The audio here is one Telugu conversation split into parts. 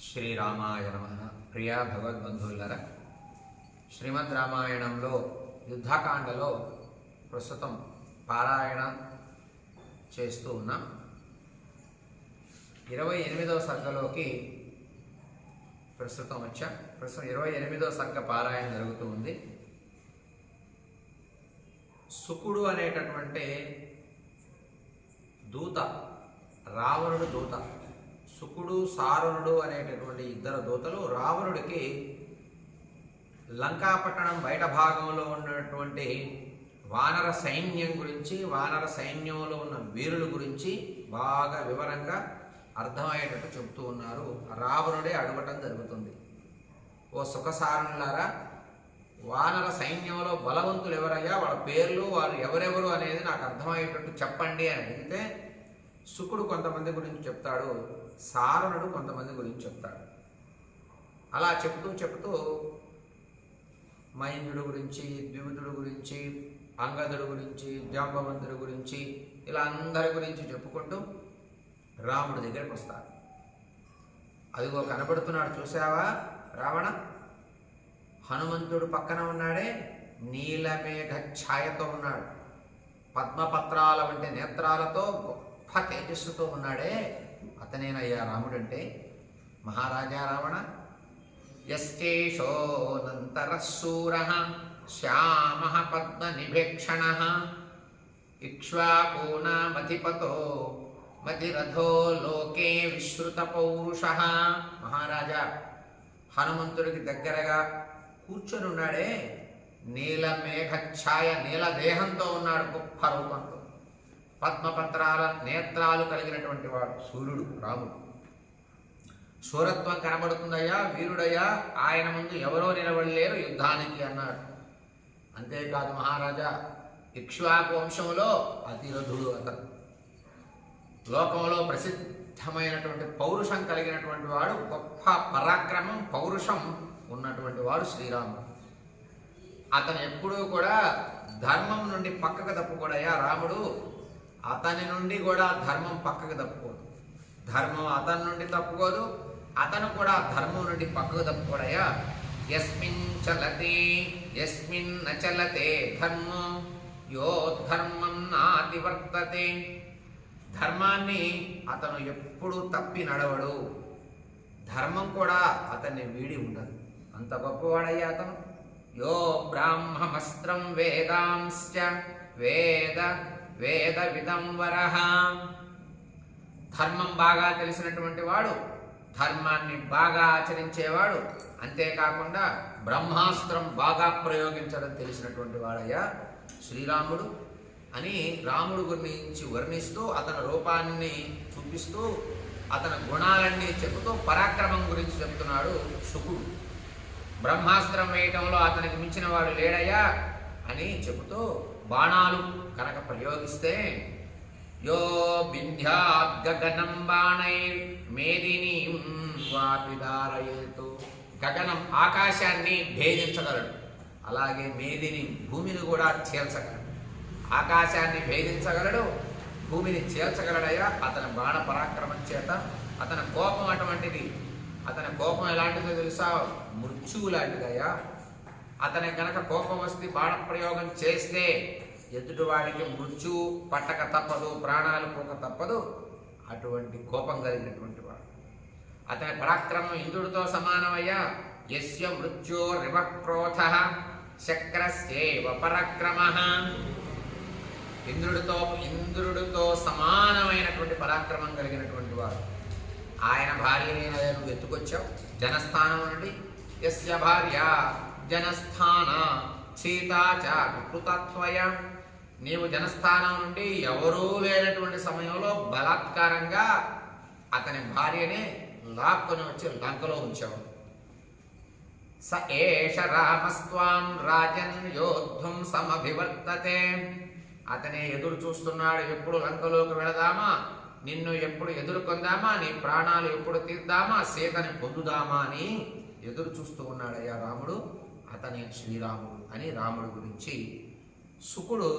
శ్రీరామాయ నమః. ప్రియా భగవద్బంధువులరా, శ్రీమద్ రామాయణంలో యుద్ధకాండలో ప్రస్తుతం పారాయణ చేస్తూ ఉన్నాం. 28వ సర్గలోకి ప్రస్తుతం 28వ సర్గ పారాయణ జరుగుతూ ఉంది. శుకుడు అనేటటువంటి దూత, రావణుడు దూత, శుకుడు సారుణుడు అనేటటువంటి ఇద్దరు దూతలు రావణుడికి లంకాపట్టణం బయట భాగంలో ఉన్నటువంటి వానర సైన్యం గురించి, వానర సైన్యంలో ఉన్న వీరుల గురించి బాగా వివరంగా అర్థమయ్యేటట్టు చెబుతూ ఉన్నారు. రావణుడే అడగటం జరుగుతుంది. ఓ సుఖసారుణులారా, వానర సైన్యంలో బలవంతులు ఎవరయ్యా, వాళ్ళ పేర్లు, వారు ఎవరెవరు అనేది నాకు అర్థమయ్యేటట్టు చెప్పండి అని అడిగితే శుకుడు కొంతమంది గురించి చెప్తాడు, సారుణుడు కొంతమంది గురించి చెప్తాడు. అలా చెప్తూ మైంద్రుడు గురించి, ద్వివిధుడు గురించి, అంగదుడు గురించి, జాంబవంతుడి గురించి, ఇలా అందరి గురించి చెప్పుకుంటూ రాముడి దగ్గరికి వస్తారు. అదిగో కనబడుతున్నాడు, చూసావా రావణ, హనుమంతుడు పక్కన ఉన్నాడే, నీలమేఘ ఛాయతో ఉన్నాడు, పద్మపత్రాల వంటి నేత్రాలతో గొప్ప తేజస్సుతో ఉన్నాడే, అతనేనయ్యా రాముడంటే. మహారాజా రావణ, యశ్చేషోనంతరశూరః శ్యామః పద్మనిభేక్షణః ఇక్ష్వాకూనామధిపతో మతిరథో లోకే విశ్రుత పౌరుషః. మహారాజా, హనుమంతుడికి దగ్గరగా కూర్చొని ఉన్నాడే, నీల మేఘఛాయ, నీల దేహంతో ఉన్నాడు, గొప్ప రూపంతో, పద్మపత్రాల నేత్రాలు కలిగినటువంటి వాడు సూర్యుడు రాముడు. శూరత్వం కనబడుతుందయ్యా, వీరుడయ్యా, ఆయన ముందు ఎవరో నిలబడలేరు యుద్ధానికి అన్నాడు. అంతేకాదు మహారాజా, ఇక్ష్వాకు వంశంలో అతిరథుడు అతను, లోకంలో ప్రసిద్ధమైనటువంటి పౌరుషం కలిగినటువంటి వాడు, గొప్ప పరాక్రమం పౌరుషం ఉన్నటువంటి వాడు శ్రీరాముడు. అతను ఎప్పుడూ కూడా ధర్మం నుండి పక్కకు తప్పుకోడయ్యా రాముడు, అతని నుండి కూడా ధర్మం పక్కకు తప్పుకోదు, ధర్మం అతని నుండి తప్పుకోదు, అతను కూడా ధర్మం నుండి పక్కకు తప్పుకోడయ్యా. యస్మిన్ చలతే యస్మిన్ నచలతే ధర్మం యో ధర్మం నాతివర్తతే. ధర్మాన్ని అతను ఎప్పుడూ తప్పి నడవడు, ధర్మం కూడా అతన్ని వీడి ఉండదు, అంత గొప్పవాడయ్యా అతను. యో బ్రాహ్మమస్త్రం వేదాంశ్చ వేద వేద విదంవరః. ధర్మం బాగా తెలిసినటువంటి వాడు, ధర్మాన్ని బాగా ఆచరించేవాడు, అంతేకాకుండా బ్రహ్మాస్త్రం బాగా ప్రయోగించడం తెలిసినటువంటి వాడయ్యా శ్రీరాముడు అని రాముడు గురించి వర్ణిస్తూ, అతని రూపాన్ని చూపిస్తూ, అతని గుణాలన్నీ చెబుతూ పరాక్రమం గురించి చెప్తున్నాడు శుకుడు. బ్రహ్మాస్త్రం వేయటంలో అతనికి మించిన వాడు లేడయ్యా అని చెబుతూ, బాణాలు కనుక ప్రయోగిస్తే యో బింధ్యాద్ గగనం బాణైర్ మేదినీం వాపిదారయేతు. గగనం ఆకాశాన్ని భేదించగలడు, అలాగే మేదిని భూమిని కూడా చేల్చగలడు. ఆకాశాన్ని భేదించగలడు, భూమిని చేల్చగలడయ్యా అతని బాణ పరాక్రమం చేత. అతని కోపం అటువంటిది, అతని కోపం ఎలాంటిదో తెలుసా, మృత్యువు లాంటిదయ్యా. అతని కనుక కోపం వస్తే బాణ ప్రయోగం చేస్తే ఎదుటివాడికి మృత్యువు పట్టక తప్పదు, ప్రాణాలు పోక తప్పదు, అటువంటి కోపం కలిగినటువంటి వాడు. అతని పరాక్రమం ఇంద్రుడితో సమానమయ్యా. యస్య మృత్యోరివ క్రోధః శక్రస్యేవ పరాక్రమః. ఇంద్రుడితో సమానమైనటువంటి పరాక్రమం కలిగినటువంటి వాడు. ఆయన భార్యని నువ్వు ఎత్తుకొచ్చావు జనస్థానం నుండి. యస్య భార్య జనస్థాన సీతా చ వికృతత్వయ. నీవు జనస్థానం నుండి ఎవరూ లేనటువంటి సమయంలో బలాత్కారంగా అతని భార్యనే లాక్కొని వచ్చి లంకలో ఉంచావు. స ఏష రామస్వాం రాజన్ యోద్ధుం సమభివర్తతే. అతనే ఎదురు చూస్తున్నాడు, ఎప్పుడు లంకలోకి వెళదామా, నిన్ను ఎప్పుడు ఎదుర్కొందామా, నీ ప్రాణాలు ఎప్పుడు తీద్దామా, సీతని పొందుదామా అని ఎదురు చూస్తూ ఉన్నాడయ్యా రాముడు. అతనే శ్రీరాముడు అని రాముడు గురించి శుకుడు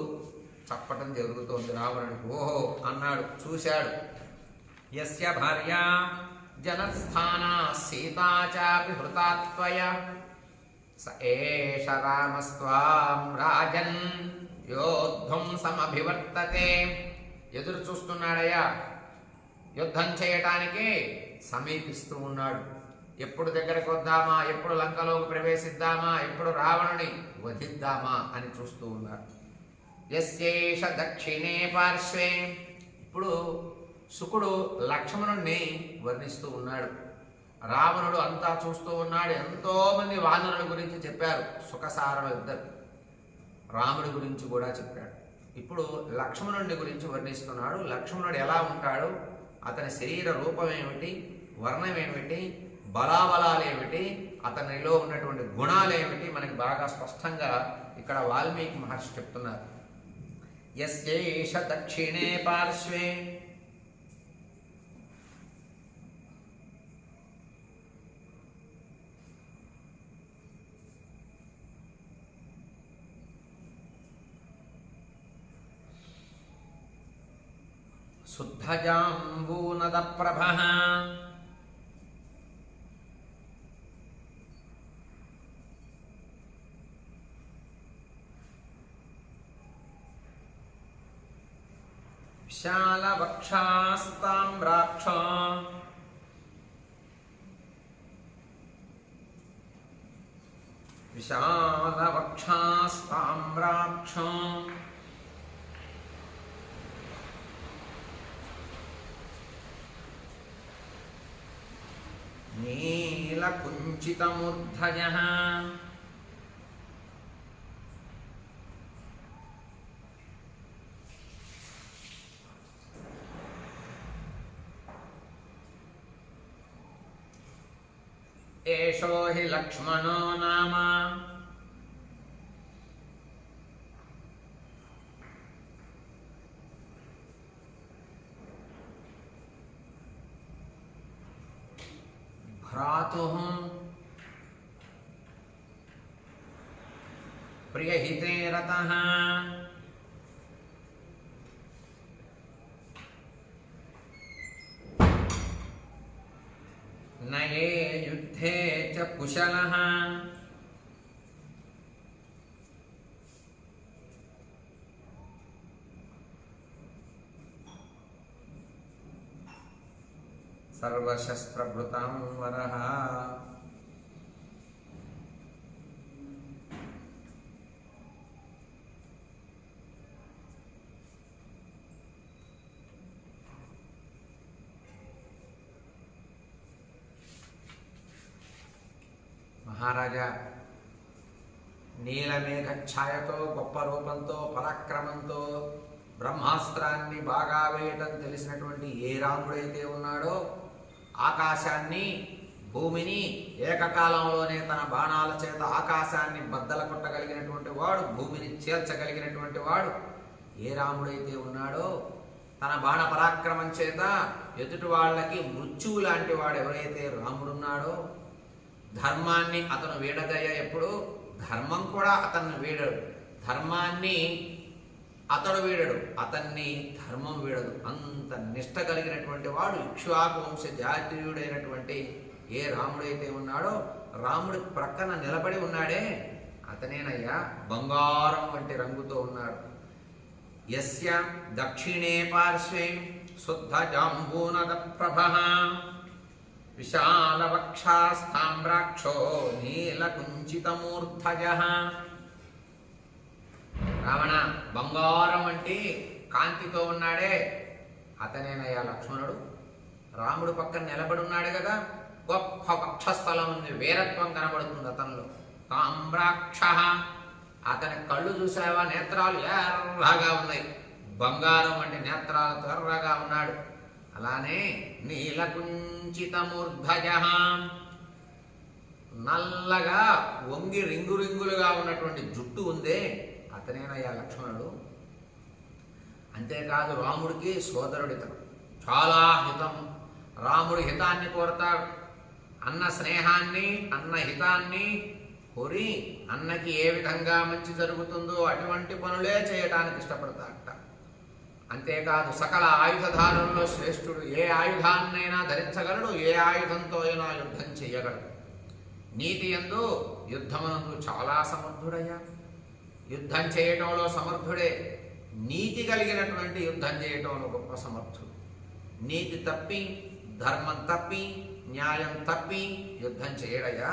చెప్పటం జరుగుతోంది రావణుడికి. ఓహో అన్నాడు, చూశాడు. యస్య భార్య జనస్థానా సీతా చాపి హృతా త్వయా స ఏష రామస్త్వాం రాజన్ యోద్ధం సమభివర్తతే. ఎదురు చూస్తున్నాడయ్యా, యుద్ధం చేయటానికి సమీపిస్తూ ఉన్నాడు. ఎప్పుడు దగ్గరకు వద్దామా, ఎప్పుడు లంకలోకి ప్రవేశిద్దామా, ఎప్పుడు రావణుని వధిద్దామా అని చూస్తూ ఉన్నారు. యస్యేష దక్షిణే పార్శ్వే. ఇప్పుడు శుకుడు లక్ష్మణుణ్ణి వర్ణిస్తూ ఉన్నాడు. రావణుడు అంతా చూస్తూ ఉన్నాడు. ఎంతో మంది వానరుల గురించి చెప్పారు సుఖసారణ ఇద్దరు. రాముడి గురించి కూడా చెప్పాడు. ఇప్పుడు లక్ష్మణుడి గురించి వర్ణిస్తున్నాడు. లక్ష్మణుడు ఎలా ఉంటాడు, అతని శరీర రూపం ఏమిటి, వర్ణం ఏమిటి, బలాబలాలు ఏమిటి, అతనిలో ఉన్నటువంటి గుణాలు ఏమిటి మనకి బాగా స్పష్టంగా ఇక్కడ వాల్మీకి మహర్షి చెప్తున్నారు. యస్యేష దక్షిణే పార్శ్వే. శుద్ధజాంబూనద ప్రభః విశాలవక్షాస్తామ్రాక్ష విశాలవక్షాస్తామ్రాక్ష నీలకుంచితమూర్ధజః ఏషో హి లక్ష్మణో నామ భ్రాతుః ప్రియహితే రతః నయే యుద్ధే చ కుశలః సర్వశస్త్రభృతాం వరః. మహారాజా నీలమేఘ ఛాయతో, గొప్ప రూపంతో, పరాక్రమంతో బ్రహ్మాస్త్రాన్ని బాగా వేయటం తెలిసినటువంటి ఏ రాముడైతే ఉన్నాడో, ఆకాశాన్ని భూమిని ఏకకాలంలోనే తన బాణాల చేత ఆకాశాన్ని బద్దల కొట్టగలిగినటువంటి వాడు, భూమిని చేర్చగలిగినటువంటి వాడు ఏ రాముడైతే ఉన్నాడో, తన బాణ పరాక్రమం చేత ఎదుటి వాళ్ళకి మృత్యువు లాంటి వాడు ఎవరైతే రాముడున్నాడో, ధర్మాన్ని అతను వీడదయ్యా. ఎప్పుడు ధర్మం కూడా అతన్ని వీడడు, ధర్మాన్ని అతడు వీడడు, అతన్ని ధర్మం వీడదు. అంత నిష్ట కలిగినటువంటి వాడు ఇక్ష్వాకు వంశ జాతీయుడైనటువంటి ఏ రాముడైతే ఉన్నాడో, రాముడి ప్రక్కన నిలబడి ఉన్నాడే అతనేనయ్యా బంగారం వంటి రంగుతో ఉన్నాడు. యస్య దక్షిణే పార్శ్వే శుద్ధ జాంబూనద ప్రభః విశాలవక్షాస్తామ్రాక్షో నీలకుంచితమూర్ధజః. రావణ బంగారం వంటి కాంతితో ఉన్నాడే అతనేనయ్యా లక్ష్మణుడు. రాముడు పక్కన నిలబడి ఉన్నాడు కదా, గొప్ప వక్షస్థలం ఉంది, వీరత్వం కనబడుతుంది అతనిలో. తామ్రాక్ష, అతని కళ్ళు చూసావా, నేత్రాలు ఎర్రగా ఉన్నాయి, బంగారం వంటి నేత్రాలతో ఎర్రగా ఉన్నాడు. అలానే నీలకుంచితమూర్ధజః, నల్లగా వంగి రింగు రింగులుగా ఉన్నటువంటి జుట్టు ఉందే అతనేనయ్యా లక్ష్మణుడు. అంతేకాదు రాముడికి సోదరుడితను, చాలా హితం. రాముడు హితాన్ని కోరతాడు. అన్న స్నేహాన్ని, అన్న హితాన్ని కోరి అన్నకి ఏ విధంగా మంచి జరుగుతుందో అటువంటి పనులే చేయడానికి ఇష్టపడతాడట. అంతేకాదు సకల ఆయుధధారుల్లో శ్రేష్ఠుడు. ఏ ఆయుధాన్నైనా ధరించగలడు, ఏ ఆయుధంతో అయినా యుద్ధం చేయగలడు. నీతి యందు యుద్ధమునందు చాలా సమర్థుడయ్యా. యుద్ధం చేయటంలో సమర్థుడే. నీతి కలిగినటువంటి యుద్ధం చేయటంలో గొప్ప సమర్థుడు. నీతి తప్పి, ధర్మం తప్పి, న్యాయం తప్పి యుద్ధం చేయడయ్యా.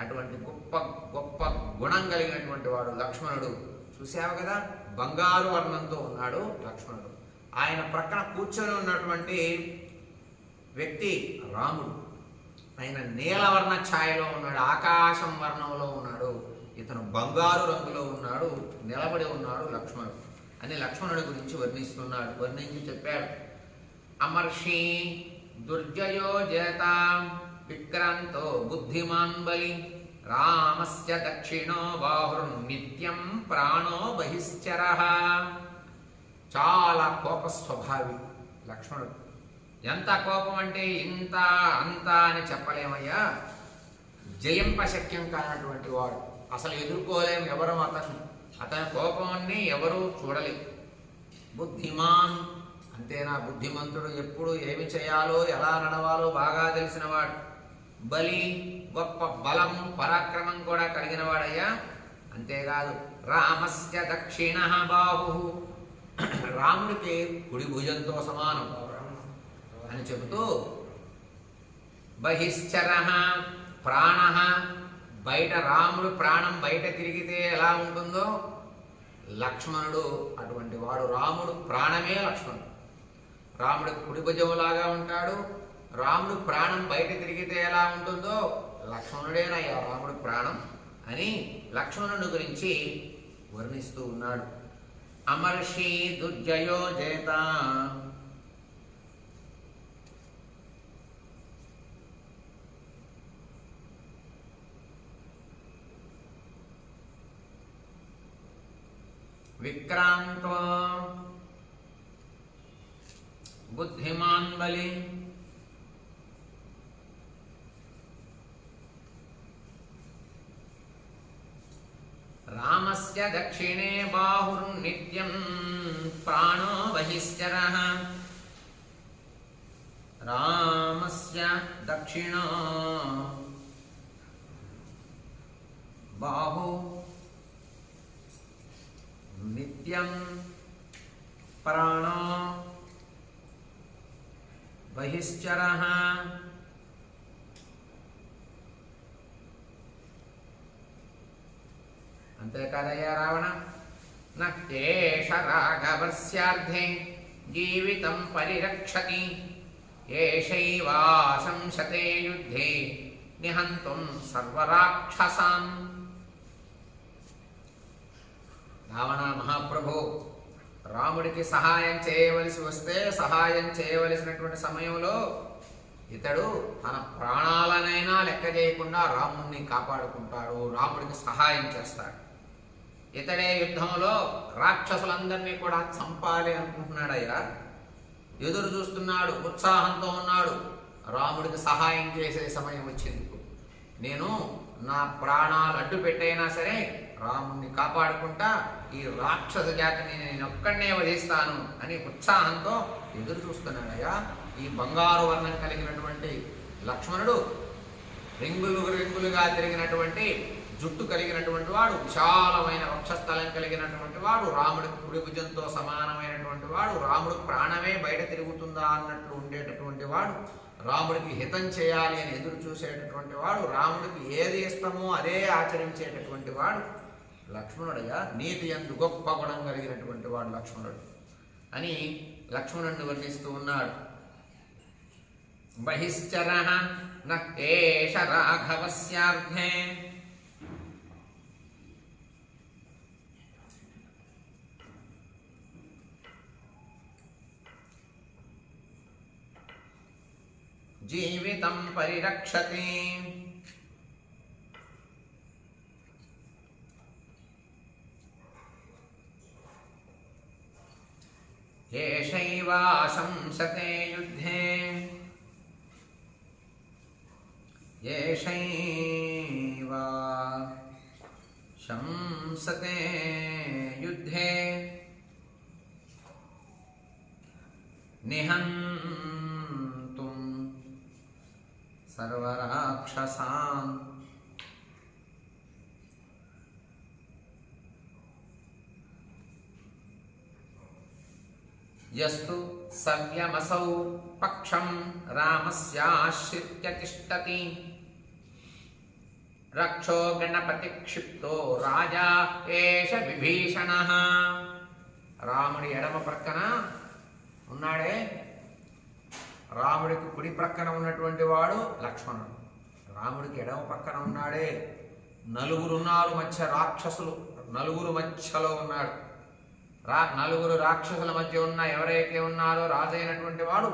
అటువంటి గొప్ప గొప్ప గుణం కలిగినటువంటి వాడు లక్ష్మణుడు. చూసావు కదా, బంగారు వర్ణంతో ఉన్నాడు లక్ష్మణుడు. ఆయన ప్రక్కన కూర్చొని ఉన్నటువంటి వ్యక్తి రాముడు. ఆయన నీలవర్ణ ఛాయలో ఉన్నాడు, ఆకాశం వర్ణంలో ఉన్నాడు. ఇతను బంగారు రంగులో ఉన్నాడు, నిలబడి ఉన్నాడు లక్ష్మణుడు అని లక్ష్మణుడి గురించి వర్ణిస్తున్నాడు. వర్ణించి చెప్పాడు. అమర్షి దుర్జయో జేత విక్రాంతో బుద్ధిమాన్ బలి రామస్య దక్షిణో బాహుర్నిత్యం ప్రాణో బహిశ్చరః. చాలా కోప స్వభావి లక్ష్మణుడు. ఎంత కోపం అంటే ఇంత అంత అని చెప్పలేమయ్యా. జయింపశక్యం కానటువంటి వాడు. అసలు ఎదుర్కోలేం ఎవరు అతని కోపాన్ని ఎవరూ చూడలేం. బుద్ధిమాన్ అంతేనా, బుద్ధిమంతుడు. ఎప్పుడు ఏమి చేయాలో ఎలా నడవాలో బాగా తెలిసినవాడు. బలి గొప్ప బలం పరాక్రమం కూడా కలిగిన వాడయ్యా. అంతేకాదు రామస్య దక్షిణ బాహు, రాముడికి కుడి భుజంతో సమానం అని చెబుతూ బహిశ్చర ప్రాణ, బయట రాముడు ప్రాణం బయట తిరిగితే ఎలా ఉంటుందో లక్ష్మణుడు అటువంటి వాడు. రాముడు ప్రాణమే లక్ష్మణుడు. రాముడు కుడి భుజంలాగా ఉంటాడు. రాముడు ప్రాణం బయట తిరిగితే ఎలా ఉంటుందో లక్ష్మణుడేనయ్యా రాముడు ప్రాణం అని లక్ష్మణుడి గురించి వర్ణిస్తూ ఉన్నాడు. అమర్షి దుర్జయో జేత, విక్రాంతో బుద్ధిమాన్ బలి రామస్య దక్షిణే బాహుర్నిత్యం ప్రాణో బహిశ్చరః. రామస్య దక్షిణో బాహు నిత్యం ప్రాణో బహిశ్చరః. అంతేకాదయ్యా రావణ. నేష రాఘవస్యార్థే జీవితం పరిరక్షతి, ఏషైవాశంసతే యుద్ధే నిహంతుం సర్వరాక్షసాన్. రావణ మహాప్రభు, రాముడికి సహాయం చేయవలసి వస్తే సహాయం చేయవలసినటువంటి సమయంలో ఇతడు తన ప్రాణాలనైనా లెక్క చేయకుండా రాముడిని కాపాడుకుంటాడు, రాముడికి సహాయం చేస్తాడు. ఇతడే యుద్ధంలో రాక్షసులందరినీ కూడా చంపాలి అనుకుంటున్నాడయ్యా. ఎదురు చూస్తున్నాడు, ఉత్సాహంతో ఉన్నాడు. రాముడికి సహాయం చేసే సమయం వచ్చింది. నేను నా ప్రాణాలు అడ్డు పెట్టైనా సరే రాముడిని కాపాడుకుంటా ఈ రాక్షస జాతిని నేను ఒక్కడనే వధిస్తాను అని ఉత్సాహంతో ఎదురు చూస్తున్నాడయ్యా. ఈ బంగారు వర్ణం కలిగినటువంటి లక్ష్మణుడు, రింగులు రింగులుగా తిరిగినటువంటి జుట్టు కలిగినటువంటి వాడు, విశాలమైన వక్షస్థలం కలిగినటువంటి వాడు, రాముడి కుడి భుజంతో సమానమైనటువంటి వాడు, రాముడు ప్రాణమే బయట తిరుగుతుందా అన్నట్లు ఉండేటటువంటి వాడు, రాముడికి హితం చేయాలి అని ఎదురు చూసేటటువంటి వాడు, రాముడికి ఏది ఇష్టమో అదే ఆచరించేటటువంటి వాడు లక్ష్మణుడయ్యా. నీతి యందు గొప్ప గుణం కలిగినటువంటి వాడు లక్ష్మణుడు అని లక్ష్మణుడిని వర్ణిస్తూ ఉన్నాడు. బహిశ్చరః నేష రాఘవస్యార్థే, జీవితం పరిరక్షతి, ఏషైవాశంసతే యుద్ధే, ఏషైవా శంసతే యుద్ధే నిహంతుం సర్వరాక్షసాన్ యస్తు సవ్యమసౌ పక్షం రామస్యాశ్రిత్య తిష్టతి రక్షో గణపతి క్షిప్తో రాజా ఏష విభీషణః. రాముడి ఎడమ ప్రక్కన ఉన్నాడే, రాముడికి కుడి ప్రక్కన ఉన్నటువంటి వాడు లక్ష్మణుడు. రాముడికి ఎడమ పక్కన ఉన్నాడే, నలుగురున్నారు మధ్య రాక్షసులు, నలుగురు మధ్యలో ఉన్నాడు. నలుగురు రాక్షసుల మధ్య ఉన్న ఎవరైతే ఉన్నారో రాజైనటువంటి వాడు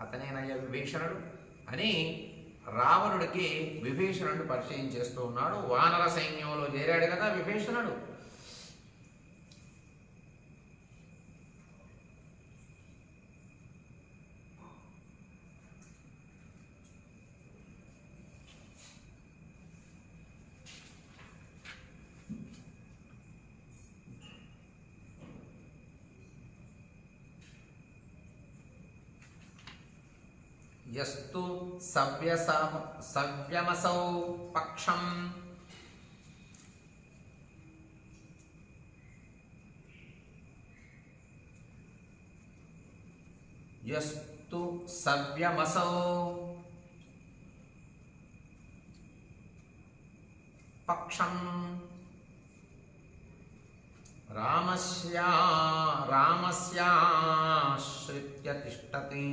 అతనేనయ్య విభీషణుడు అని రావణుడికి విభీషణుడిని పరిచయం చేస్తూ ఉన్నాడు. వానర సైన్యంలో చేరాడు కదా విభీషణుడు. యస్తు సవ్యమసౌ పక్షం యస్తు సవ్యమసౌ పక్షం రామస్యాశ్రిత్య తిష్టతి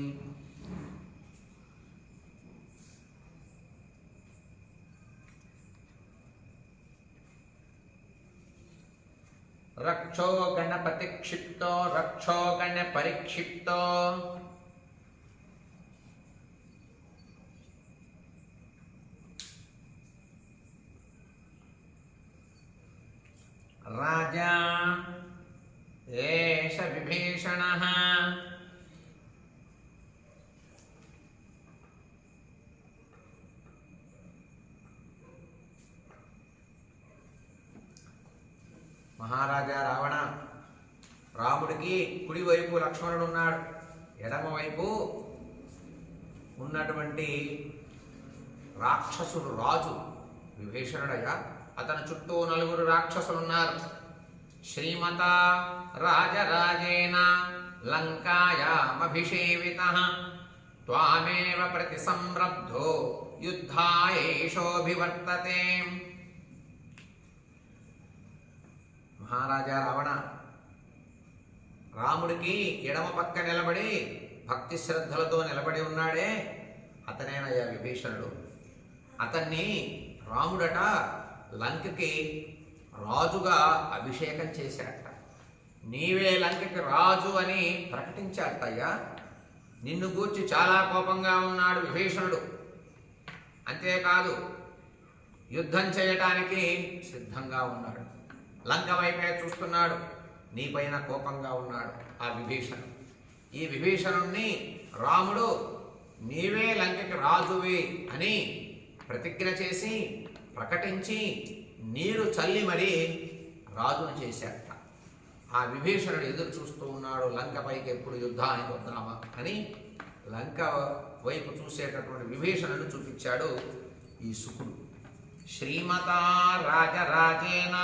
రక్షో గణపతి క్షిప్తో రక్షో గణ పరిక్షిప్తో రాజా ఏష విభీషణః. మహారాజా రావణ, రాముడికి కుడివైపు లక్ష్మణుడు ఉన్నాడు, ఎడమవైపు ఉన్నటువంటి రాక్షసుడు రాజు విభీషణుడయ్యా. అతని చుట్టూ నలుగురు రాక్షసులు ఉన్నారు. శ్రీమత రాజరాజేన లంకాయామభిషేవితః త్వామేవ ప్రతి సంరబ్ధో యుద్ధాయేషోభివర్తతే. మహారాజా రావణ, రాముడికి ఎడమ పక్క నిలబడి భక్తి శ్రద్ధలతో నిలబడి ఉన్నాడే అతనేనయ్యా విభీషణుడు. అతన్ని రాముడట లంకకి రాజుగా అభిషేకం చేశాడట. నీవే లంకకి రాజు అని ప్రకటించాడటయ్యా. నిన్ను గూర్చి చాలా కోపంగా ఉన్నాడు విభీషణుడు. అంతేకాదు యుద్ధం చేయటానికి సిద్ధంగా ఉన్నాడు. లంక వైపే చూస్తున్నాడు. నీపైన కోపంగా ఉన్నాడు ఆ విభీషణుడు. ఈ విభీషణుణ్ణి రాముడు నీవే లంకకి రాజువి అని ప్రతిజ్ఞ చేసి ప్రకటించి నీరు చల్లి మరీ రాజును చేశాట. ఆ విభీషణుడు ఎదురు చూస్తూ ఉన్నాడు, లంక పైకి ఎప్పుడు యుద్ధానికి వద్దామా అని. లంక వైపు చూసేటటువంటి విభీషణుడు చూపించాడు ఈ శుకుడు. శ్రీమత రాజరాజేన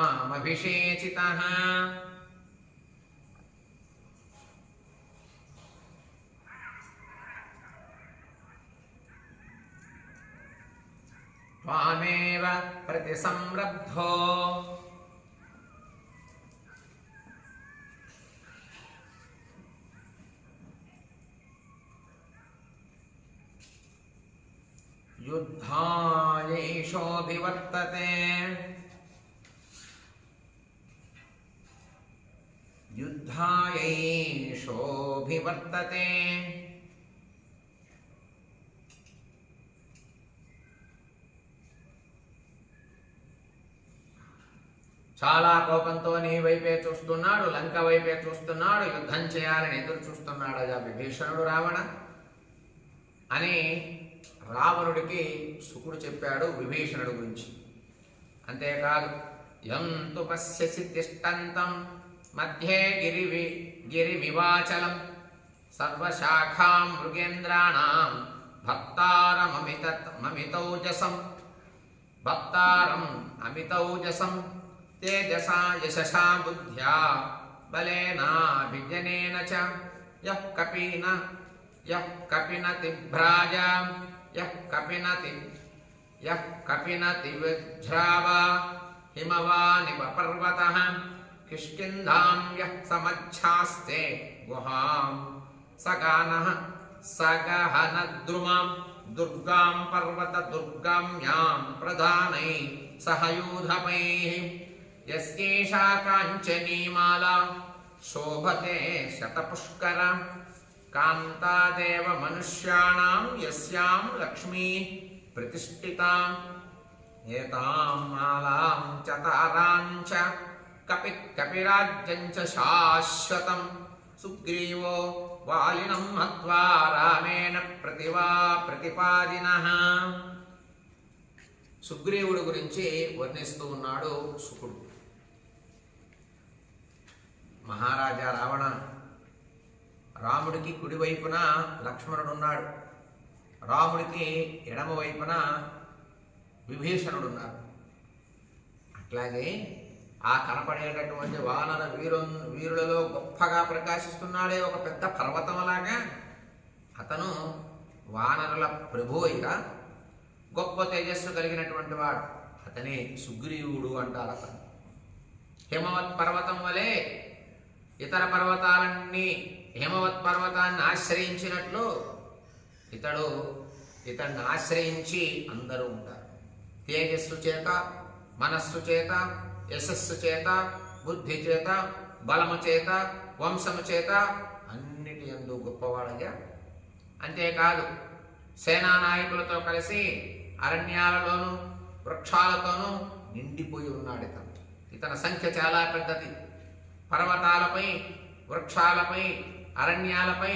లంకాయామభిషేచితః త్వామేవ ప్రతి సంరబ్ధో యుద్ధాయేషోభివర్తతే. యుద్ధాయేషోభివర్తతే. చాలా కోపంతో నీ వైపే చూస్తున్నాడు, లంక వైపే చూస్తున్నాడు, యుద్ధం చేయాలని ఎదురు చూస్తున్నాడు అజా విభీషణుడు రావణ అని రావణుడికి శుకుడు చెప్పాడు విభీషణుడి గురించి. అంతేకాదు యంతు పశ్యసి తిష్టంతం మధ్యే గిరిమివాచలం సర్వశాఖాం మృగేంద్రాణాం భక్తారమమితౌజసం తేజసా యశసా బుద్ధ్యా బలేనాభిజనేన చ యః కపినతి విజ్రావ హిమవానివ పర్వతః కిష్కింధాం యః సమచ్ఛాస్తే గుహాం సగహనద్రుమాం దుర్గాం పర్వత దుర్గామ్యాం ప్రధానై సహయూధపైః యస్యేషా కాంచనీమాలా శోభతే శతపుష్కర కాంతాదేవ మనుష్యాణాం యస్యాం లక్ష్మీ ప్రతిష్ఠితాం ఏతాం మాలాం చ తారాం చ కపిరాజ్యం చ శాశ్వతం సుగ్రీవో వాలినం హత్వా రామేణ ప్రతిపాదినః. సుగ్రీవుడి గురించి వర్ణిస్తూ ఉన్నాడు శుకుడు. మహారాజా రావణ, రాముడికి కుడివైపున లక్ష్మణుడు ఉన్నాడు, రాముడికి ఎడమ వైపున విభీషణుడు ఉన్నారు. అట్లాగే ఆ కనపడేటటువంటి వానర వీరులలో గొప్పగా ప్రకాశిస్తున్నాడే ఒక పెద్ద పర్వతంలాగా అతను వానరుల ప్రభువుగా గొప్ప తేజస్సు కలిగినటువంటి వాడు. అతనే సుగ్రీవుడు అంటారు. అతను హిమవత్ పర్వతం వలె ఇతర పర్వతాలన్నీ హిమవత్ పర్వతాన్ని ఆశ్రయించినట్లు ఇతన్ని ఆశ్రయించి అందరూ ఉంటారు. తేజస్సు చేత, మనస్సు చేత, యశస్సు చేత, బుద్ధి చేత, బలము చేత, వంశము చేత అన్నిటి యందు గొప్పవాడగా. అంతేకాదు సేనా నాయకులతో కలిసి అరణ్యాలలోనూ వృక్షాలతోనూ నిండిపోయి ఉన్నాడు. ఇతని సంఖ్య చాలా పెద్దది. పర్వతాలపై, వృక్షాలపై, అరణ్యాలపై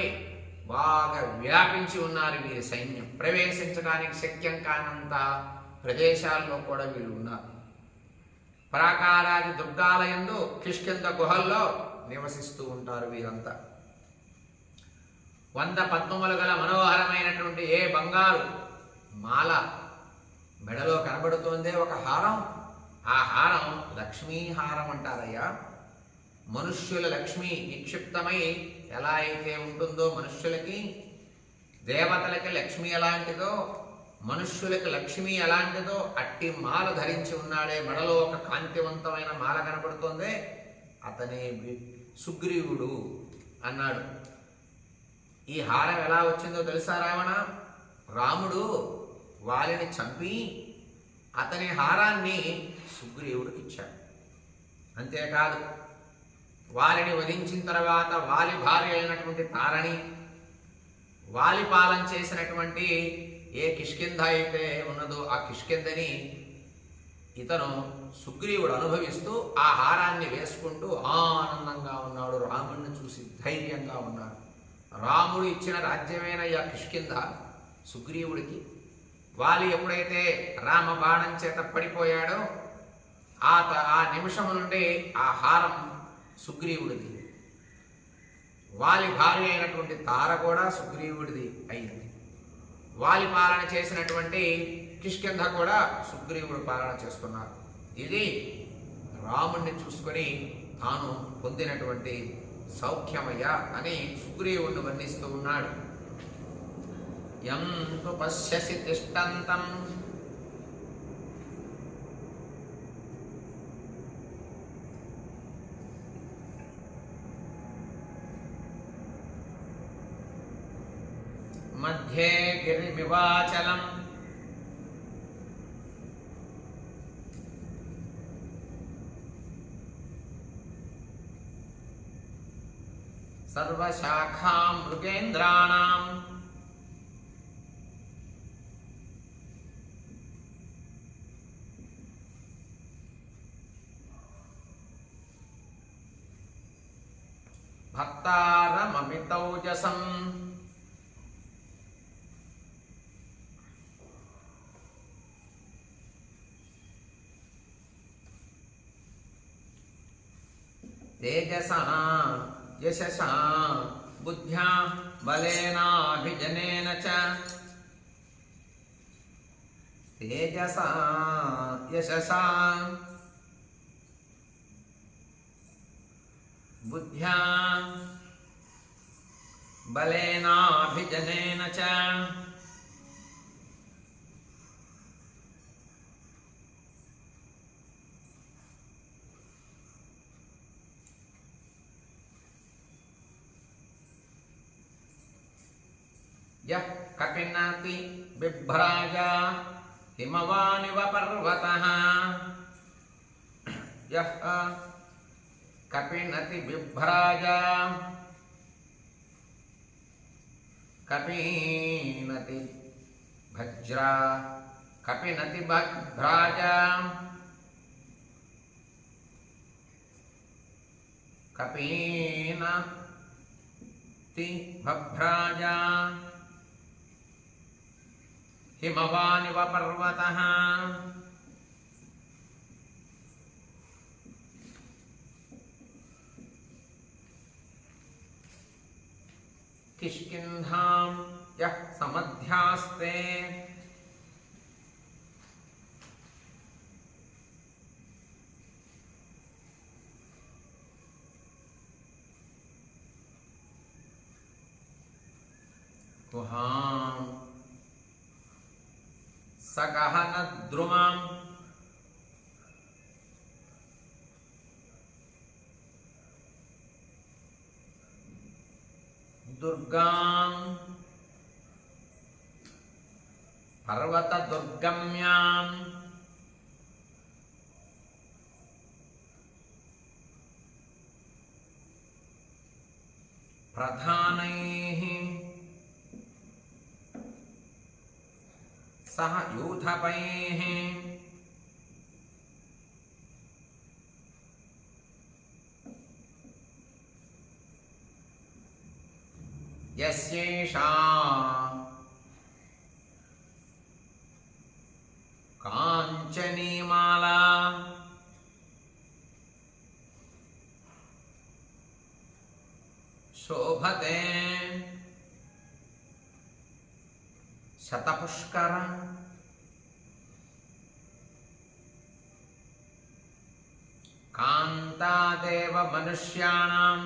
బాగా వ్యాపించి ఉన్నారు వీరి సైన్యం. ప్రవేశించడానికి శక్యం కానంత ప్రదేశాల్లో కూడా వీళ్ళు ఉన్నారు. ప్రాకారాది దుర్గాలయందు కిష్కింధ గుహల్లో నివసిస్తూ ఉంటారు వీరంతా. 100 పద్మములు గల మనోహరమైనటువంటి ఏ బంగారు మాల మెడలో కనబడుతోందే ఒక హారం. ఆ హారం లక్ష్మీహారం అంటారయ్యా. మనుష్యుల లక్ష్మి నిక్షిప్తమై ఎలా అయితే ఉంటుందో మనుష్యులకి, దేవతలకి లక్ష్మి ఎలాంటిదో, మనుష్యులకి లక్ష్మి ఎలాంటిదో అట్టి మాల ధరించి ఉన్నాడే. మెడలో ఒక కాంతివంతమైన మాల కనబడుతోందే, అతనే సుగ్రీవుడు అన్నాడు. ఈ హారం ఎలా వచ్చిందో తెలుసా రావణ? రాముడు వాలిని చంపి అతని హారాన్ని సుగ్రీవుడికి ఇచ్చాడు. అంతేకాదు వాలిని వధించిన తర్వాత వాలి భార్య అయినటువంటి తారణి, వాలి పాలన చేసినటువంటి ఏ కిష్కింధ అయితే ఉన్నదో ఆ కిష్కింధని ఇతను సుగ్రీవుడు అనుభవిస్తూ ఆ హారాన్ని వేసుకుంటూ ఆనందంగా ఉన్నాడు. రాముడిని చూసి ధైర్యంగా ఉన్నాడు. రాముడు ఇచ్చిన రాజ్యమైన ఆ కిష్కింధ సుగ్రీవుడికి. వాలి ఎప్పుడైతే రామ బాణం చేత పడిపోయాడో ఆ నిమిషం నుండి ఆ హారం సుగ్రీవుడిది. వాలి భార్య అయినటువంటి తార కూడా సుగ్రీవుడిది అయింది. వాలి పాలన చేసినటువంటి కిష్కింధ కూడా సుగ్రీవుడు పాలన చేస్తున్నారు. ఇది రాముణ్ణి చూసుకొని తాను పొందినటువంటి సౌఖ్యమయ్య అని సుగ్రీవుడిని వర్ణిస్తూ ఉన్నాడు. యంతు పశ్యసి తిష్టంతం మధ్యే గిరిమివాచలం సర్వశాఖాం మృగేంద్రాణాం భక్తారమమితౌజసం తేజసా యశసా బుద్ధ్యా బలేనాభిజనేన చ తేజసా యశసా బుద్ధ్యా బలేనాభిజనేన చ యః కపినతి బిభ్రాజా హిమవానివ పర్వతః యః కపినతి బిభ్రాజా కపీనతి భజ్రా కపినతి భజ్రాజా కపీనతి భభ్రాజా హిమవానివ పర్వతః కిష్కింధాం యః సమధ్యాస్తే కుహాం సగహనద్రుమాం దుర్గాం పర్వతదుర్గమ్యాం ప్రధానైః సహ యూథపైః యస్యేషా కాంచనీమాలా శోభతే శతపుష్కర కాంతాదేవ మనుష్యాణాం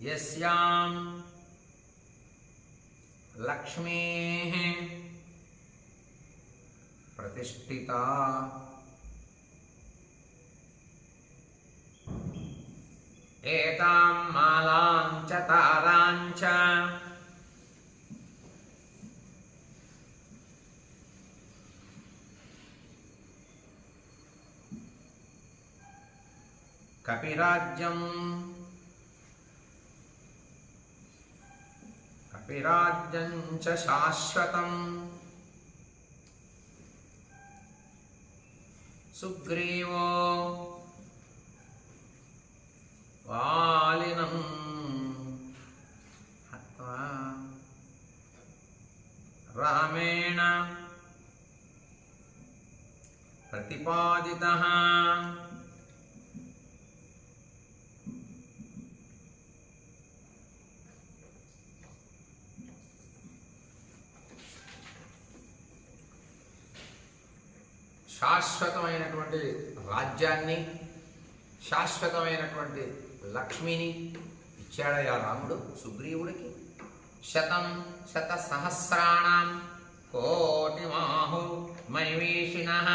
యస్యాం లక్ష్మీః ప్రతిష్ఠితా ఏతాం మాలాం చ తారాం చ కపిరాజ్యం కపిరాజ్యం చ శాశ్వతం సుగ్రీవో వాలినం హత్వా రామేణ ప్రతిపాదితః శాశ్వతమైనటువంటి రాజ్యాన్ని శాశ్వతమైనటువంటి లక్ష్మిని ఇచ్చాడయా రాముడు సుగ్రీవుడికి. శత సహస్రాణం కోటిమాహు మనిషిణః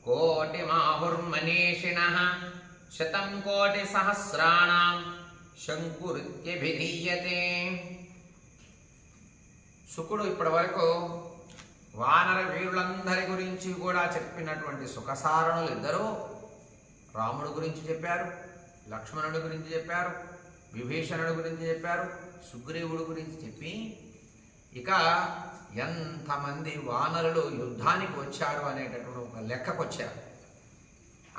కోటిమాహుర్మనీషిణః శతం కోటి సహస్రాణం శంకురిత్యభిధీయతే. శుకుడు ఇప్పటి వరకు వానర వీరులందరి గురించి కూడా చెప్పినటువంటి సుఖసారణులు ఇద్దరూ రాముడు గురించి చెప్పారు, లక్ష్మణుడి గురించి చెప్పారు, విభీషణుడి గురించి చెప్పారు, సుగ్రీవుడి గురించి చెప్పి ఇక ఎంతమంది వానరులు యుద్ధానికి వచ్చారు అనేటటువంటి ఒక లెక్కకొచ్చారు.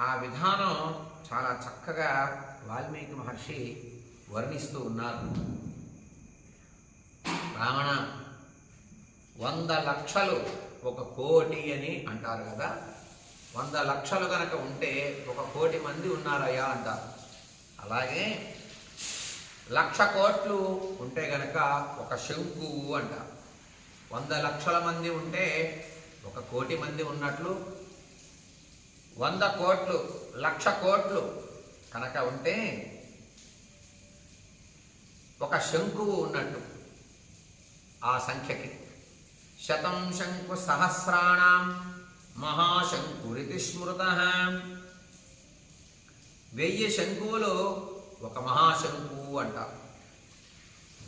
ఆ విధానం చాలా చక్కగా వాల్మీకి మహర్షి వర్ణిస్తూ ఉన్నారు. రావణ 100 లక్షలు 1 కోటి అని అంటారు కదా. 100 లక్షలు కనుక ఉంటే 1 కోటి మంది ఉన్నారయ్యా అంటారు. అలాగే 1,00,000 కోట్లు ఉంటే గనక 1 శంకువు అంటారు. 100 లక్షల మంది ఉంటే 1 కోటి మంది ఉన్నట్లు, 100 కోట్లు 1,00,000 కోట్లు కనుక ఉంటే 1 శంకువు ఉన్నట్టు ఆ సంఖ్యకి. శతం శంకు సహస్రాణం మహాశంకురితి స్మృతః. 1000 శంకువులు 1 మహాశంకువు అంటారు.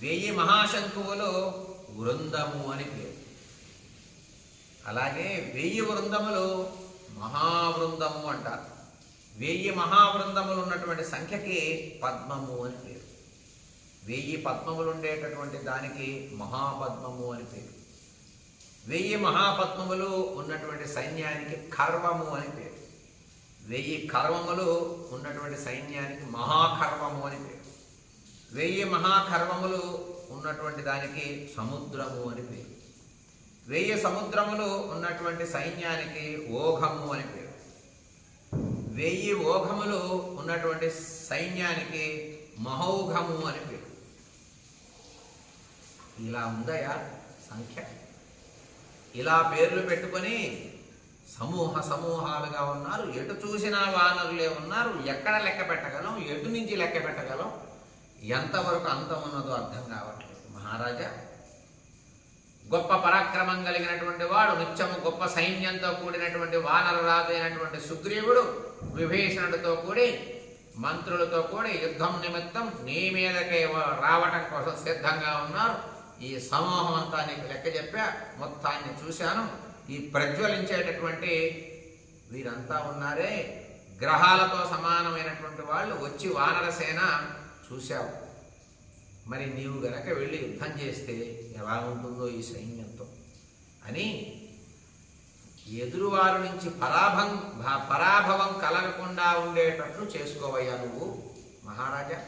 1000 మహాశంకువులు వృందము అని పేరు. అలాగే 1000 వృందములు మహావృందము అంటారు. 1000 మహావృందములు ఉన్నటువంటి సంఖ్యకి పద్మము అని పేరు. 1000 పద్మములు ఉండేటటువంటి దానికి మహాపద్మము అని పేరు. 1000 మహాపద్మములు ఉన్నటువంటి సైన్యానికి ఖర్వము అని పేరు. 1000 ఖర్వములు ఉన్నటువంటి సైన్యానికి మహాఖర్వము అని పేరు. 1000 మహాఖర్వములు ఉన్నటువంటి దానికి సముద్రము అని పేరు. 1000 సముద్రములు ఉన్నటువంటి సైన్యానికి ఓఘము అని పేరు. 1000 ఓఘములు ఉన్నటువంటి సైన్యానికి మహౌఘము అని పేరు. ఇలా ఉందయా సంఖ్య. ఇలా పేర్లు పెట్టుకొని సమూహాలుగా ఉన్నారు. ఎటు చూసినా వానరులే ఉన్నారు. ఎక్కడ లెక్క పెట్టగలం, ఎటు నుంచి లెక్క పెట్టగలం, ఎంతవరకు అంతం ఉన్నదో అర్థం కావట్లేదు. మహారాజా, గొప్ప పరాక్రమం కలిగినటువంటి వాడు, నిత్యము గొప్ప సైన్యంతో కూడినటువంటి వానర రాజు అయినటువంటి సుగ్రీవుడు విభీషణుడితో కూడి మంత్రులతో కూడి యుద్ధం నిమిత్తం నీ మీదకే రావటం కోసం సిద్ధంగా ఉన్నారు. ఈ సమూహం అంతా నీకు లెక్క చెప్పా, మొత్తాన్ని చూశాను. ఈ ప్రజ్వలించేటటువంటి వీరంతా ఉన్నారే, గ్రహాలతో సమానమైనటువంటి వాళ్ళు వచ్చి వానరసేన చూశావు. మరి నీవు గనక వెళ్ళి యుద్ధం చేస్తే ఎలా ఉంటుందో ఈ సైన్యంతో అని ఎదురువారు నుంచి పరాభవం కలగకుండా ఉండేటట్లు చేసుకోవయ్యా నువ్వు మహారాజా.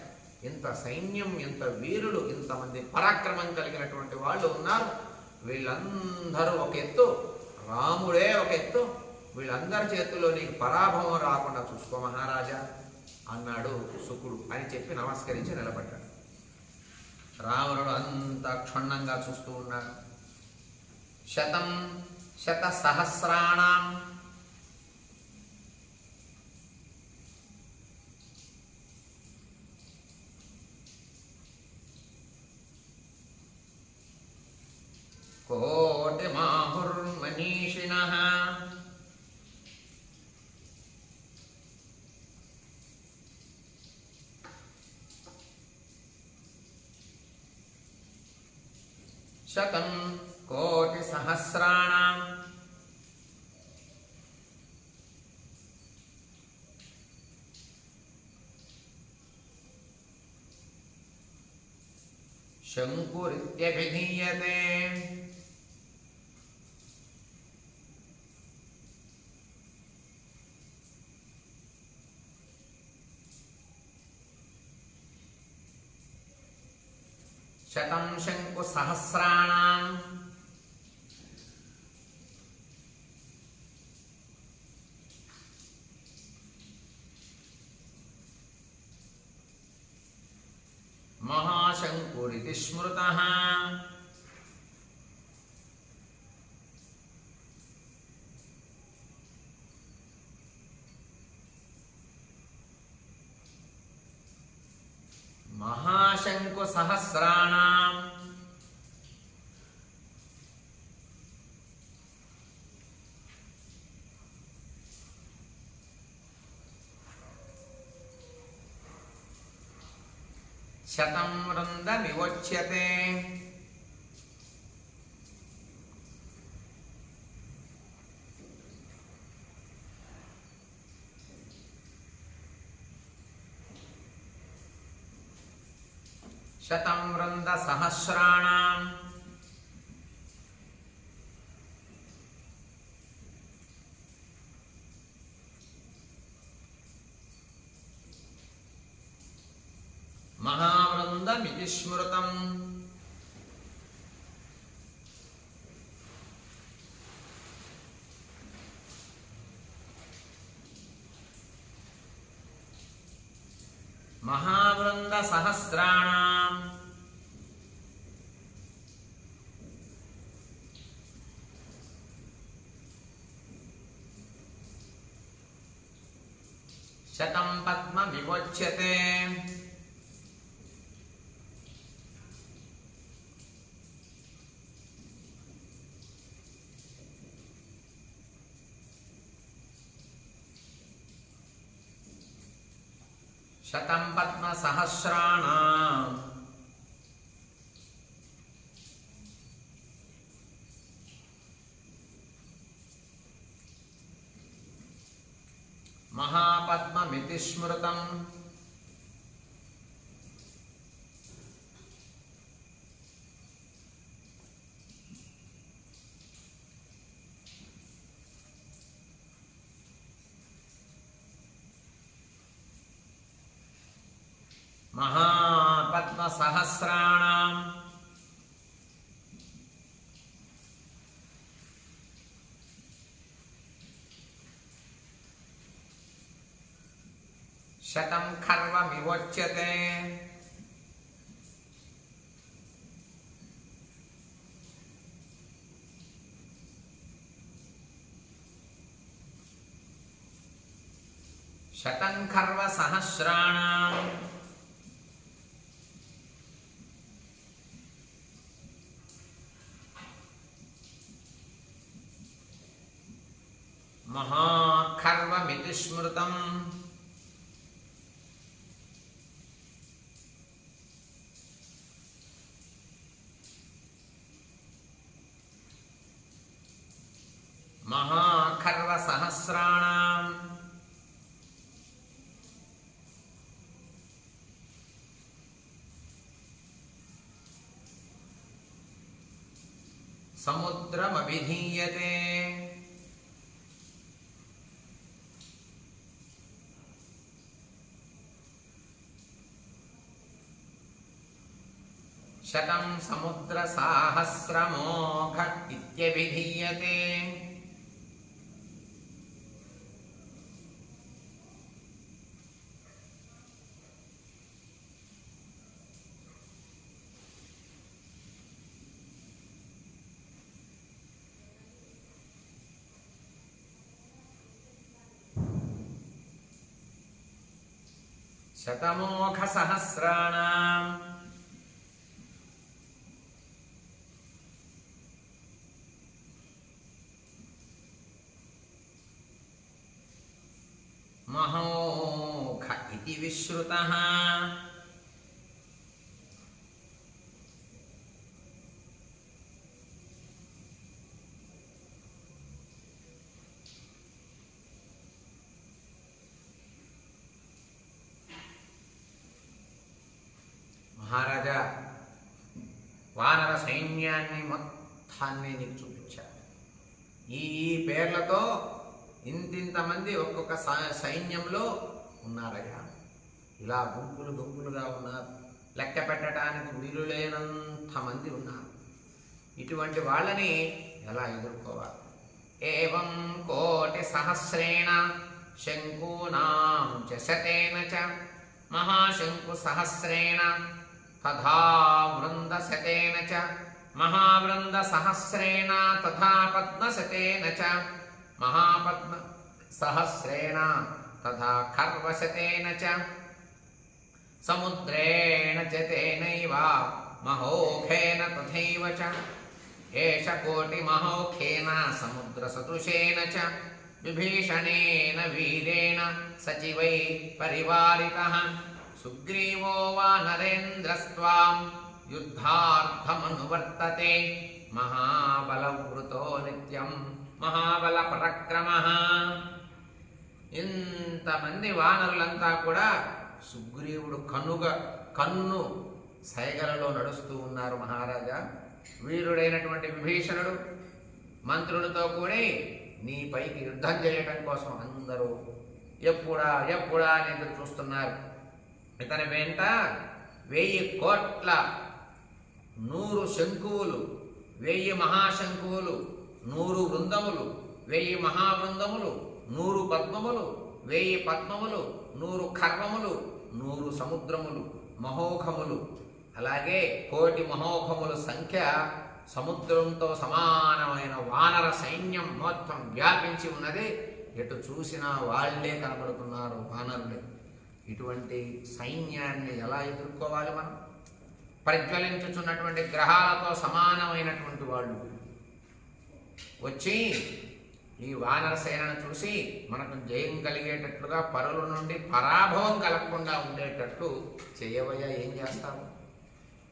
ఇంత సైన్యం, ఇంత వీరులు, ఇంతమంది పరాక్రమం కలిగినటువంటి వాళ్ళు ఉన్నారు. వీళ్ళందరూ ఒక ఎత్తు, రాముడే ఒక ఎత్తు. వీళ్ళందరి చేతుల్లో నీకు పరాభవం రాకుండా చూసుకో మహారాజా అన్నాడు శుకుడు. అని చెప్పి నమస్కరించి నిలబడ్డాడు. రావణుడు అంత క్షుణ్ణంగా చూస్తూ ఉన్నాడు. శత సహస్రాణం కోటి మాహుర్మనీషిణః శతం కోటి సహస్రాణం శంకురిత్యభిధీయతే. శతం శంకు సహస్రాణం మహాశంకురితి స్మృతః. మహాశంకు సహస్రాణం శతం వృంద వివోచ్యతే. శతం వృంద సహస్రాణం మహావృందమితి స్మృతం. మహావృంద సహస్రాణం శతం పద్మ విమోచ్యతే శతం పద్మ సహస్రాణం మహాపద్మమితి స్మృతం మహాపద్మ సహస్రాణం శతం ఖర్వ విమోచ్యతే శతం ఖర్వ సహస్రాణం మహాఖర్వమితి స్మృతం మహాఖర్వ సహస్రాణం సముద్రమభిధీయతే శతం సముద్ర సాహస్రమోఘ ఇత్యభిధీయతే శతమోఘ సహస్రాణం మహోఘ ఇతి విశ్రుతః మహారాజా వానర సైన్యాన్ని మొత్తాన్ని నీకు చూపించారు. ఈ పేర్లతో ఇంతింతమంది ఒక్కొక్క సైన్యంలో ఉన్నారయ్యా. ఇలా గుంపులు గుంపులుగా ఉన్నారు. లెక్క పెట్టడానికి వీలు లేనంత మంది ఉన్నారు. ఇటువంటి వాళ్ళని ఎలా ఎదుర్కోవాలి? ఏవం కోటి సహస్రేణ శంకూనాం చ శతేన చ మహాశంకు సహస్రేణ తథా వృంద శతేన చ మహావృంద సహస్రేణ తథా పద్మ శతేన చ మహాపద్మ సహస్రేణ తథా ఖర్వ శతేన చ సముద్రేణ చ తేనైవ మహోఖేన తథైవ చ ఏష కోటి మహోఖేన సముద్ర సదృశేన చ విభీషణేన వీరేణ సచివై పరివారితః సుగ్రీవో వానరేంద్రస్త్వాం యుద్ధార్థమనువర్తతే మహాబలవృతో నిత్యం మహాబల పరక్రమః. ఇంతమంది వానరులంతా కూడా సుగ్రీవుడు కన్ను సైగలలో నడుస్తూ ఉన్నారు. మహారాజా, వీరుడైనటువంటి విభీషణుడు మంత్రులతో కూడి నీపైకి యుద్ధం చేయటం కోసం అందరూ ఎప్పుడా అని ఎదురు చూస్తున్నారు. ఇతని వెంట 1000 కోట్ల 100 శంకువులు, 1000 మహాశంకువులు, 100 వృందములు, 1000 మహావృందములు, 100 పద్మములు, 1000 పద్మములు, 100 ఖర్వములు, 100 సముద్రములు మహోఖములు, అలాగే 1,000,000 మహోఖముల సంఖ్య సముద్రంతో సమానమైన వానర సైన్యం మొత్తం వ్యాపించి ఉన్నది. ఎటు చూసినా వాళ్ళే కనబడుతున్నారు, వానరులే. ఇటువంటి సైన్యాన్ని ఎలా ఎదుర్కోవాలి మనం? ప్రజ్వలించుచున్నటువంటి గ్రహాలతో సమానమైనటువంటి వాళ్ళు వచ్చి ఈ వానర సేనను చూసి మనకు జయం కలిగేటట్లుగా, పరుల నుండి పరాభవం కలగకుండా ఉండేటట్లు చేయవయ్యా, ఏం చేస్తాము?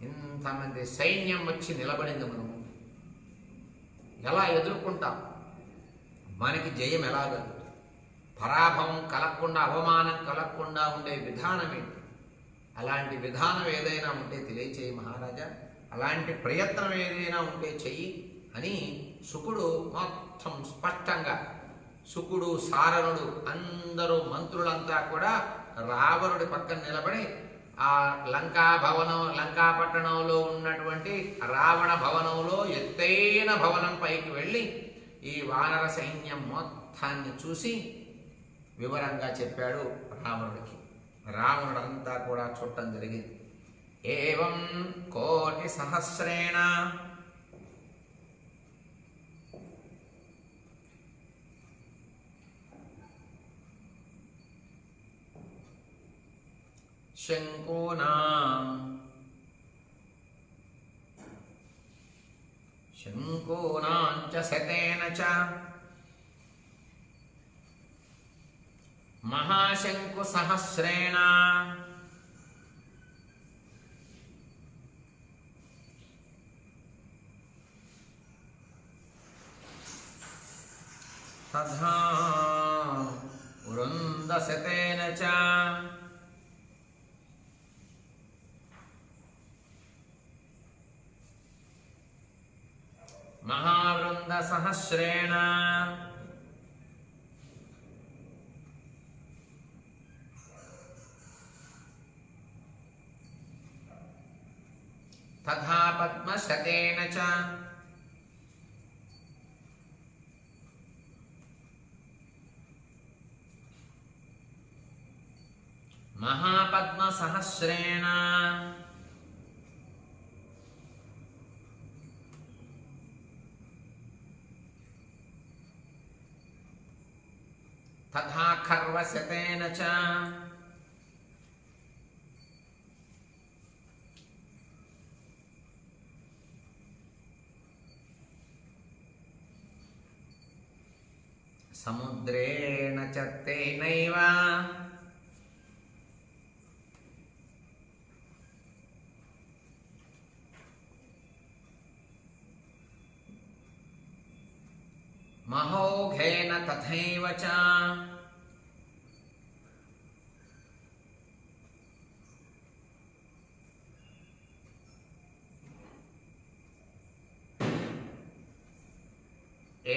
ఇంతమంది సైన్యం వచ్చి నిలబడింది, మనం ఎలా ఎదుర్కొంటాం? మనకి జయం ఎలాగదు? పరాభవం కలగకుండా, అవమానం కలగకుండా ఉండే విధానం ఏంటి? అలాంటి విధానం ఏదైనా ఉంటే తెలియచేయి మహారాజా, అలాంటి ప్రయత్నం ఏదైనా ఉంటే చెయ్యి అని శుకుడు మొత్తం స్పష్టంగా, శుకుడు సారణుడు అందరూ మంత్రులంతా కూడా రావణుడి పక్కన నిలబడి ఆ లంకాపట్టణంలో ఉన్నటువంటి రావణ భవనంలో ఎత్తైన భవనం పైకి వెళ్ళి ఈ వానర సైన్యం మొత్తాన్ని చూసి వివరంగా చెప్పాడు రావణుడికి. రావణుడంతా కూడా చూడటం జరిగింది. ఏవం 1,000,000 సహస్రేణ శంకూనాం చ శతేన చ మహాశంకు సహస్రేణ తథా వృంద శతేన చ మహావృంద సహస్రేణ తథా పద్మశతేన చ మహాపద్మ సహస్రేణ తథా ఖర్వశతేన చ సముద్రేణ చ తేనైవ మహోఘేన తథైవ చ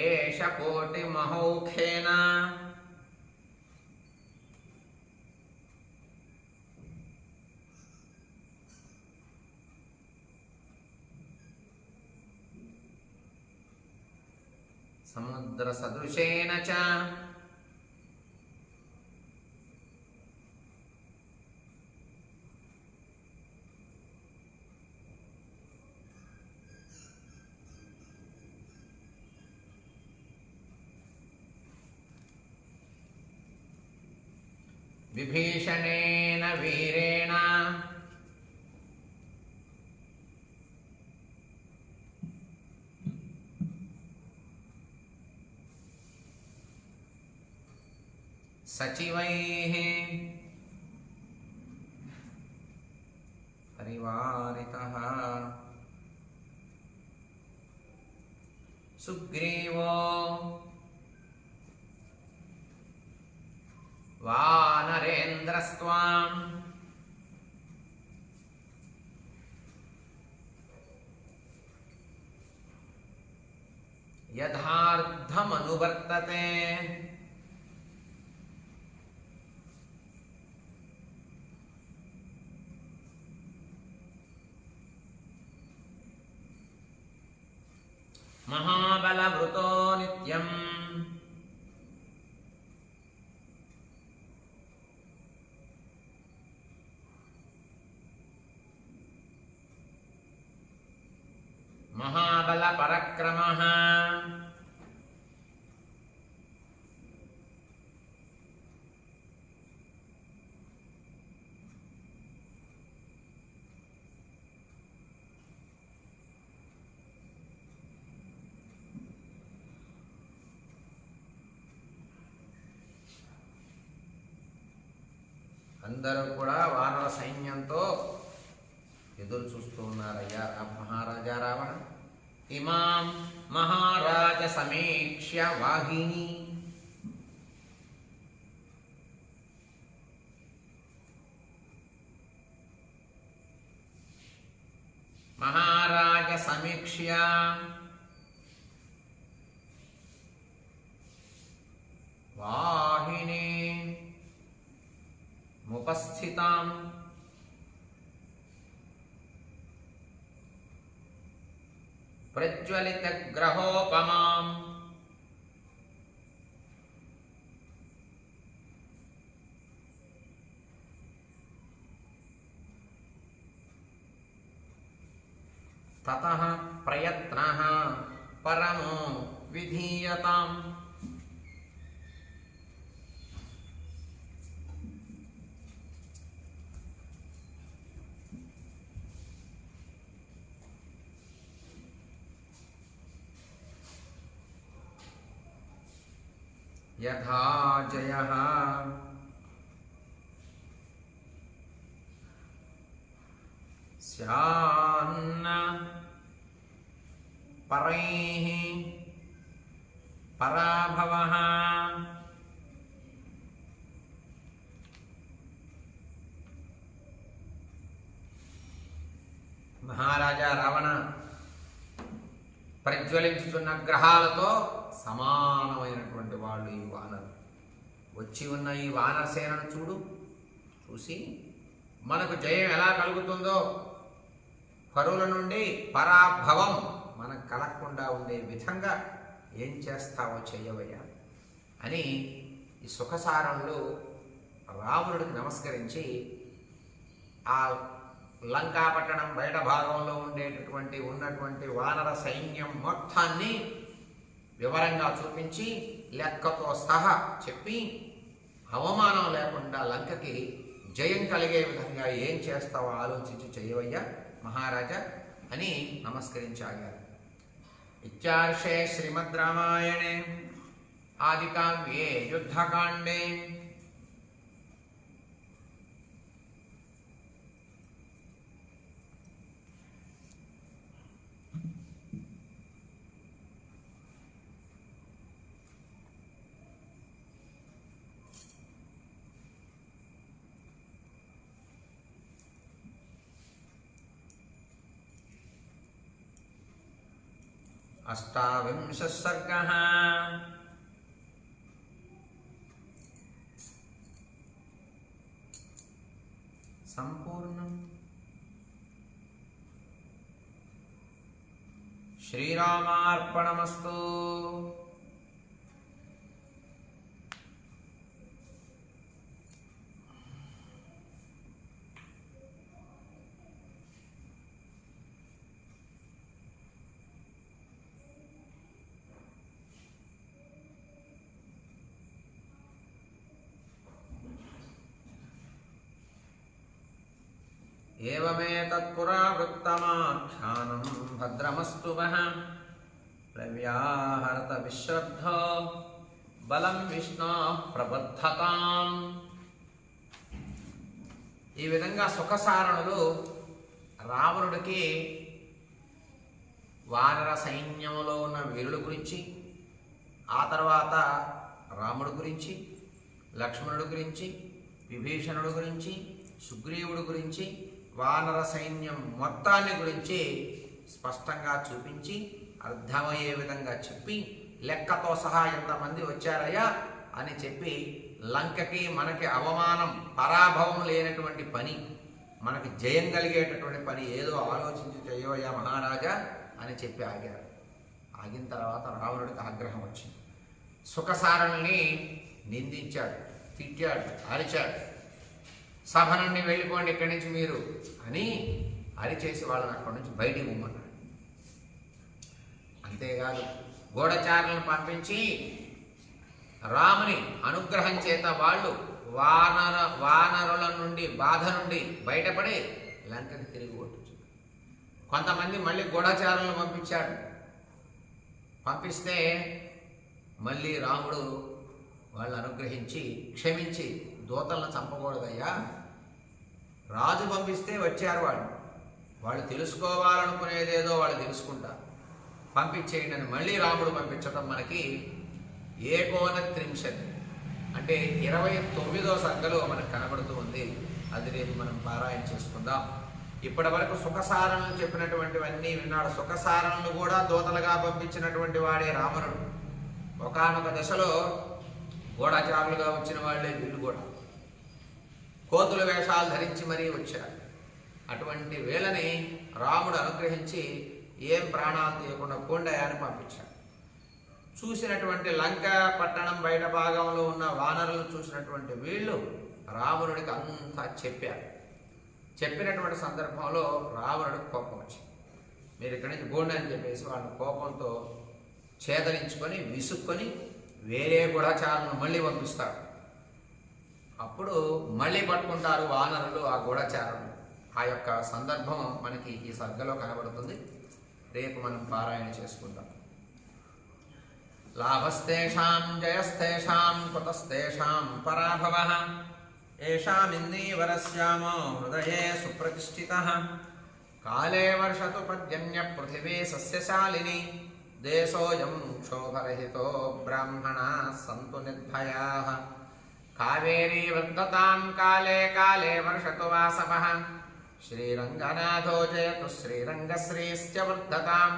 ఏష 1,000,000 మహోఘేన సముద్ర సదృశేన చ విభీషణేన వీరేణ సచివైః పరివారితః సుగ్రీవో వానరేంద్రస్త్వాం యథార్థమనువర్తతే మహాబలవృతో నిత్యం మహాబల పరక్రమః. అందరూ కూడా వానర సైన్యంతో ఎదురు చూస్తూ ఉన్నారయ్యా మహారాజా రావణ. ఇమాం మహారాజ సమీక్ష్య వాహిని. మహారాజ సమీక్ష్య వాహిని ముపస్థితాం ప్రజ్వలిత గ్రహోపమాం తతః ప్రయత్నః పరమో విధీయతాం. యథా జయః స్యాన్న పరైః పరాభవః. మహారాజా రావణ ప్రజ్వలించుతున్న గ్రహాలతో సమానమైనటువంటి వాళ్ళు ఈ వానరు. వచ్చి ఉన్న ఈ వానర సేనను చూసి మనకు జయం ఎలా కలుగుతుందో, పరుల నుండి పరాభవం మనకు కలగకుండా ఉండే విధంగా ఏం చేస్తావో చెయ్యవయ్యా అని ఈ సుఖసారంలో రావణుడికి నమస్కరించి ఆ లంకాపట్టణం బయట భాగంలో ఉన్నటువంటి వానర సైన్యం మొత్తాన్ని వివరంగా చూపించి లెక్కతో సహా చెప్పి అవమానం లేకుండా లంకకి జయం కలిగే విధంగా ఏం చేస్తావో ఆలోచించి చేయవయ్యా మహారాజా అని నమస్కరించాగారు. ఇత్యార్షే శ్రీమద్ రామాయణే ఆదికావ్యే యుద్ధకాండే అష్టావింశः సర్గः. సంపూర్ణం. శ్రీరామార్పణమస్తు. ఏవమేతత్పురావృత్తమాఖ్యానం భద్రమస్తు వః. ప్రవ్యాహరత విశ్రద్ధో బలం విష్ణోః ప్రబద్ధతాం. ఈ విధంగా సుఖసారణులు రావణుడికి వానర సైన్యంలో ఉన్న వీరుల గురించి, ఆ తర్వాత రాముడు గురించి, లక్ష్మణుడు గురించి, విభీషణుడు గురించి, సుగ్రీవుడు గురించి, వానర సైన్యం మొత్తాన్ని గురించి స్పష్టంగా చూపించి అర్థమయ్యే విధంగా చెప్పి లెక్కతో సహా ఎంతమంది వచ్చారయ్యా అని చెప్పి లంకకి మనకి అవమానం పరాభవం లేనటువంటి పని, మనకి జయం కలిగేటటువంటి పని ఏదో ఆలోచించి చేయవయ్యా మహారాజా అని చెప్పి ఆగారు. ఆగిన తర్వాత రావణుడికి ఆగ్రహం వచ్చింది. సుఖసారణుల్ని నిందించాడు, తిట్టాడు, అరిచాడు. సభ నుండి వెళ్ళిపోండి ఇక్కడి నుంచి మీరు అని అరిచేసి వాళ్ళని అక్కడి నుంచి బయటికి పొమ్మన్నాడు. అంతేకాదు గూఢచారులను పంపించి రాముని అనుగ్రహం చేత వాళ్ళు వానరుల నుండి బాధ నుండి బయటపడి లంకని తిరిగి కొట్టుచు. కొంతమంది మళ్ళీ గూఢచారులను పంపించాడు. పంపిస్తే మళ్ళీ రాముడు వాళ్ళు అనుగ్రహించి క్షమించి దూతలను చంపకూడదయ్యా, రాజు పంపిస్తే వచ్చారు వాళ్ళు తెలుసుకోవాలనుకునేదేదో వాళ్ళు తెలుసుకుంటారు, పంపించేయండి అని మళ్ళీ రాముడు పంపించడం మనకి 19 అంటే 29వ సర్గలో మనకు కనబడుతూ ఉంది. అది రేపు మనం పారాయణ చేసుకుందాం. ఇప్పటి వరకు సుఖసారణలు చెప్పినటువంటివన్నీ విన్నాడు. సుఖసారణలు కూడా దూతలుగా పంపించినటువంటి వాడే రావణుడు. ఒకానొక దశలో గూఢచారులుగా వచ్చిన వాళ్ళే వీళ్ళు కూడా కోతుల వేషాలు ధరించి మరీ వచ్చారు. అటువంటి వేళని రాముడు అనుగ్రహించి ఏం ప్రాణాలు తీయకుండా కొండయాన్ని పంపించాడు. చూసినటువంటి లంక పట్టణం బయట భాగంలో ఉన్న వానరులు చూసినటువంటి వీళ్ళు రావణుడికి అంతా చెప్పారు. చెప్పినటువంటి సందర్భంలో రావణుడికి కోపం వచ్చింది. మీరు ఇక్కడి నుంచి గోండి అని చెప్పేసి వాళ్ళ కోపంతో చేదరించుకొని విసుక్కొని వేరే గూఢచారులను మళ్ళీ పంపిస్తారు. అప్పుడు మళ్ళీ పట్టుకుంటారు వానరులు ఆ గూఢచారులు. ఆ యొక్క సందర్భం మనకి ఈ సర్గలో కనబడుతుంది. రేపు మనం పారాయణ చేసుకుందాం. లాభస్తేషాం జయస్తేషాం కుతస్తేషాం పరాభవః ఏషామిందీవరస్యామో హృదయే సుప్రతిష్ఠితః కాలే వర్షతు పర్జన్య పృథివీ సస్యశాలిని దేశోయం క్షోభరహితో బ్రాహ్మణాః సంతు నిర్భయాః కావేరీ వర్ధతాం కాలే కాలే వర్షతు వాసవః శ్రీరంగనాథో జయతు శ్రీరంగశ్రీశ్చ వర్ధతాం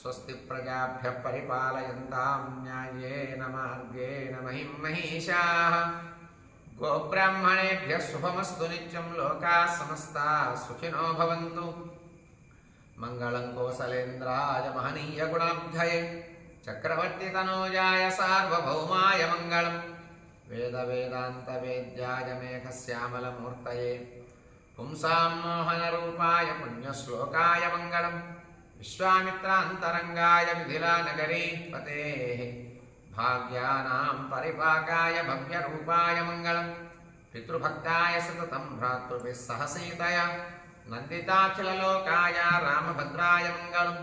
స్వస్తి ప్రజాభ్యః పరిపాలయంతాం న్యాయేన మార్గేణ మహిం మహిషాః గోబ్రాహ్మణేభ్యः శుభమస్తు నిత్యం లోకాः సమస్తాः సుఖినో భవంతు మంగళం కోసలేంద్రాయ మహనీయ గుణాబ్ధయే చక్రవర్తి తనూజాయ సార్వభౌమాయ మంగళం వేద వేదాంత వేద్యాయ మేఘశ్యామల మూర్తయే పుంసాం మోహన రూపాయ పుణ్యశ్లోకాయ మంగళం విశ్వామిత్రాంతరంగాయ మిథిలా నగరీ పతేః భాగ్యానాం పరిపాకాయ భవ్య రూపాయ మంగళం పితృభక్తాయ సతతం భ్రాతృభిः సహ సీతయా నందితాఖిలలోకాయ రామభద్రాయ మంగళం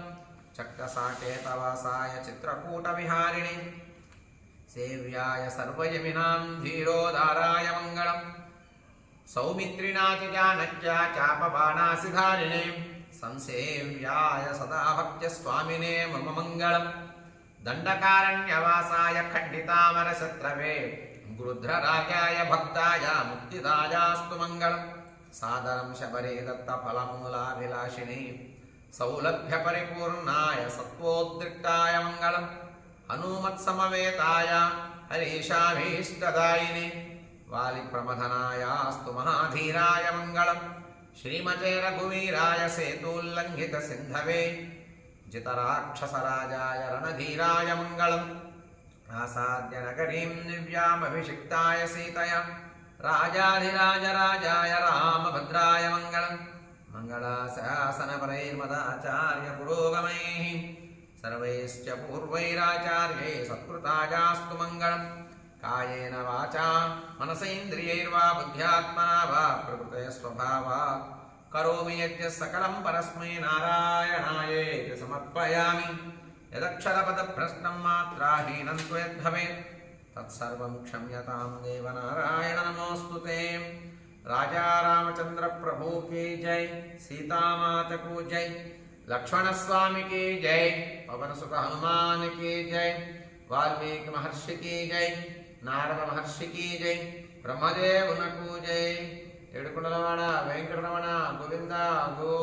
చక్రసాకేతవాసాయ చిత్రకూట విహారిణి సేవ్యాయ సర్వయమినాం ధీరోదారాయ మంగళం సౌమిత్రినాతి జానక్య చాపబాణాసిధారిణే సంసేవ్యాయ సదా భక్త్య స్వామినే మమ మంగళం దండకారణ్యవాసాయ ఖండితామరశత్రవే గృధ్రరాజాయ భక్తాయ ముక్తిదాయాస్తు మంగళం సాదరం శబరే దత్త ఫలమూలాభిలాషిణి సౌలభ్య పరిపూర్ణాయ సత్వోద్రిక్తాయ మంగళం హనుమత్సమవేతాయ హరీషాభీష్టదాయిని వాలి ప్రమథనాయాస్తు మహాధీరాయ మంగళం శ్రీమతే రఘువీరాయ సేతూల్లంఘిత సింధవే జితరాక్షసరాజాయ రణధీరాయ మంగళం ఆసాద్య నగరీం దివ్యామభిషిక్తాయ సీతయా రాజాధిరాజరాజాయ రామభద్రాయ మంగళం మంగళాశాసనపరైర్మదాచార్య పురోగమైః సర్వైశ్చ పూర్వైరాచార్యైः సత్కృతాయాస్తు మంగళం కాయేన వాచా మనసేంద్రియైర్వా బుద్ధ్యాత్మనా వా ప్రకృతే స్వభావాత్ కరోమి యద్యత్ సకలం పరస్మై నారాయణాయేతి సమర్పయామి యదక్షరపదభ్రష్టం మాత్రాహీనం తు యద్భవేత్ తత్సర్వం క్షమ్యతాం దేవనారాయణ నమోస్తుతే రాజా రామచంద్ర ప్రభు की जय सीता माता को जय लक्ष्मण स्वामी की जय पवन सुत हनुमान की जय वाल्मीकि महर्षि की जय नारद महर्षि की जय ब्रह्मदेवुनకు जय ఏడుకొండలవాడ వెంకటరమణ గోవింద గో